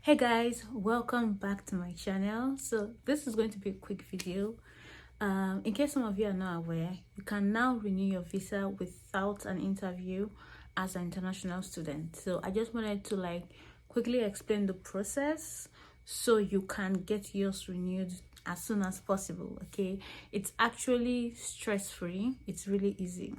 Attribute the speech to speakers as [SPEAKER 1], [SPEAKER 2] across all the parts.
[SPEAKER 1] Hey guys, welcome back to my channel. So this is going to be a quick video. In case some of you are not aware, you can now renew your visa without an interview as an international student. So I just wanted to quickly explain the process so you can get yours renewed as soon as possible. Okay, it's actually stress-free. It's really easy.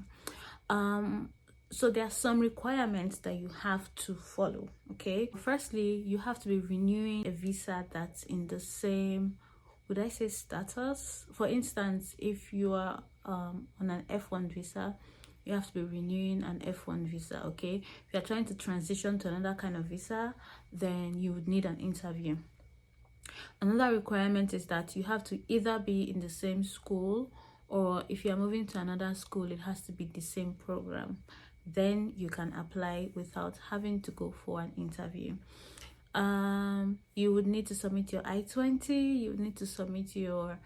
[SPEAKER 1] So there are some requirements that you have to follow. Okay, firstly, you have to be renewing a visa that's in the same, would I say, status. For instance, if you are on an F1 visa, you have to be renewing an F1 visa. Okay, if you're trying to transition to another kind of visa, then you would need an interview. Another requirement is that you have to either be in the same school, or if you are moving to another school, it has to be the same program. Then you can apply without having to go for an interview. You would need to submit your I-20. You would need to submit your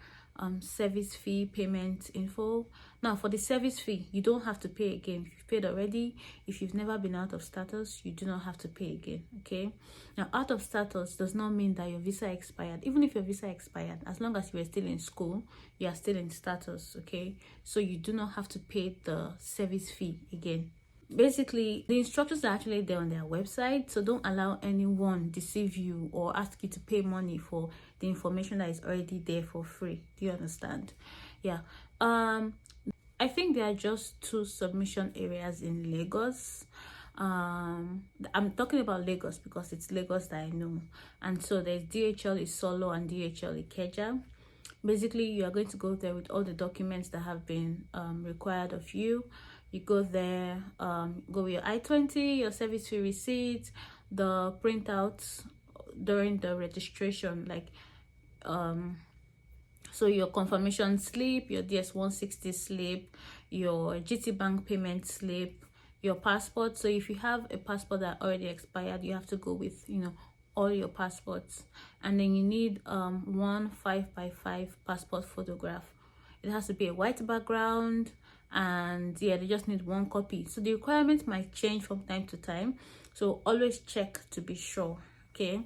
[SPEAKER 1] service fee payment info. Now, for the service fee, you don't have to pay again. If you've paid already, if you've never been out of status, you do not have to pay again. Okay, now out of status does not mean that your visa expired. Even if your visa expired, as long as you are still in school, you are still in status. Okay, so you do not have to pay the service fee again. Basically, the instructions are actually there on their website, so don't allow anyone deceive you or ask you to pay money for the information that is already there for free. Do you understand? Yeah. I think there are just two submission areas in Lagos. I'm talking about Lagos because it's Lagos that I know, and so there's DHL Isolo and DHL Ikeja. Basically, you are going to go there with all the documents that have been required of you. You go there, go with your I-20, your service fee receipt, the printouts during the registration, so your confirmation slip, your DS-160 slip, your GT Bank payment slip, your passport. So if you have a passport that already expired, you have to go with all your passports. And then you need one 5x5 passport photograph. It has to be a white background, and yeah, they just need one copy. So the requirements might change from time to time, so always check to be sure. Okay,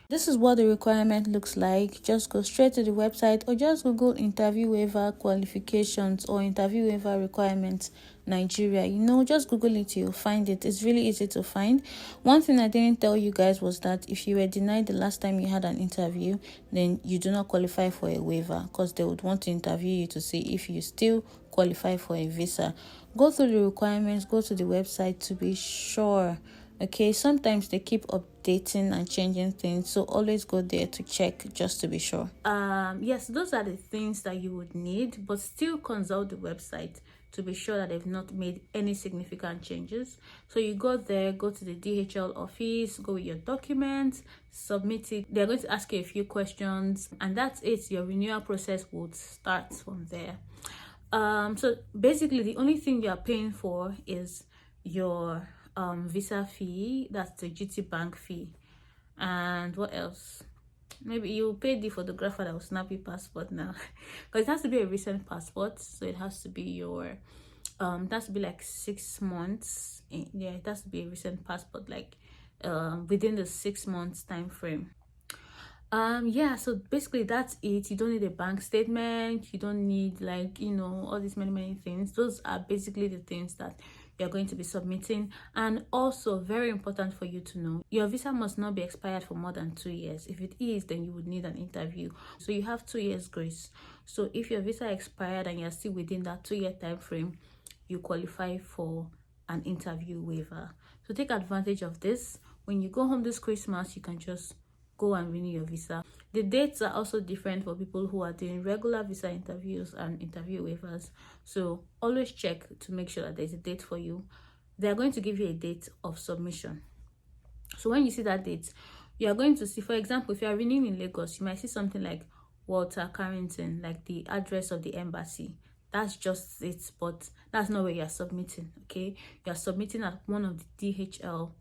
[SPEAKER 1] this is what the requirement looks like. Just go straight to the website or just Google interview waiver qualifications or interview waiver requirements Nigeria. Just Google it, you'll find it. It's really easy to find. One thing I didn't tell you guys was that if you were denied the last time you had an interview, then you do not qualify for a waiver, because they would want to interview you to see if you still qualify for a visa. Go through the requirements, go to the website to be sure. Okay, sometimes they keep updating and changing things, so always go there to check just to be sure. Yes, those are the things that you would need, but still consult the website to be sure that they've not made any significant changes. So you go there, go to the DHL office, go with your documents, submit it. They're going to ask you a few questions, and that's it. Your renewal process would start from there. So basically the only thing you're paying for is your visa fee. That's the GT Bank fee. And what else? Maybe you pay the photographer that will snap your passport now, because it has to be a recent passport, so it has to be your it has to be like 6 months. Yeah, it has to be a recent passport, within the 6 months time frame. Yeah, so basically that's it. You don't need a bank statement, you don't need all these many things. Those are basically the things that you're going to be submitting. And also, very important for you to know, your visa must not be expired for more than 2 years. If it is, then you would need an interview. So you have 2 years grace. So if your visa expired and you're still within that 2-year time frame, you qualify for an interview waiver. So take advantage of this. When you go home this Christmas, you can just go and renew your visa. The dates are also different for people who are doing regular visa interviews and interview waivers, so always check to make sure that there's a date for you. They're going to give you a date of submission. So when you see that date, you are going to see, for example, if you are renewing in Lagos, you might see something like Walter Carrington, like the address of the embassy. That's just it, but that's not where you're submitting. Okay, you're submitting at one of the DHL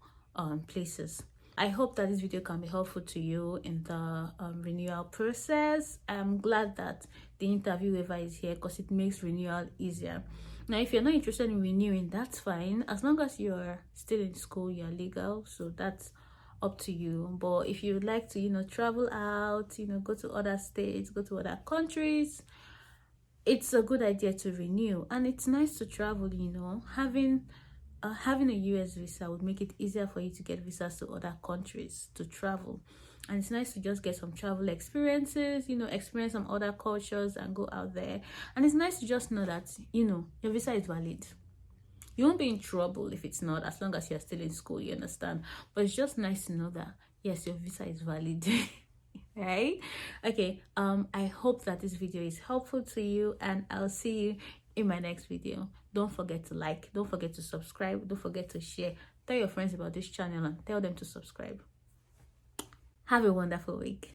[SPEAKER 1] places. I hope that this video can be helpful to you in the renewal process. I'm glad that the interview waiver is here because it makes renewal easier. Now, if you're not interested in renewing, that's fine. As long as you're still in school, you're legal, so that's up to you. But if you would like to, travel out, go to other states, go to other countries, it's a good idea to renew. And it's nice to travel, having a U.S. visa would make it easier for you to get visas to other countries to travel. And it's nice to just get some travel experiences, experience some other cultures and go out there. And it's nice to just know that, your visa is valid. You won't be in trouble if it's not, as long as you're still in school, you understand. But it's just nice to know that, yes, your visa is valid. Right? Okay, I hope that this video is helpful to you, and I'll see you in my next video. Don't forget to like, don't forget to subscribe, don't forget to share. Tell your friends about this channel and tell them to subscribe. Have a wonderful week.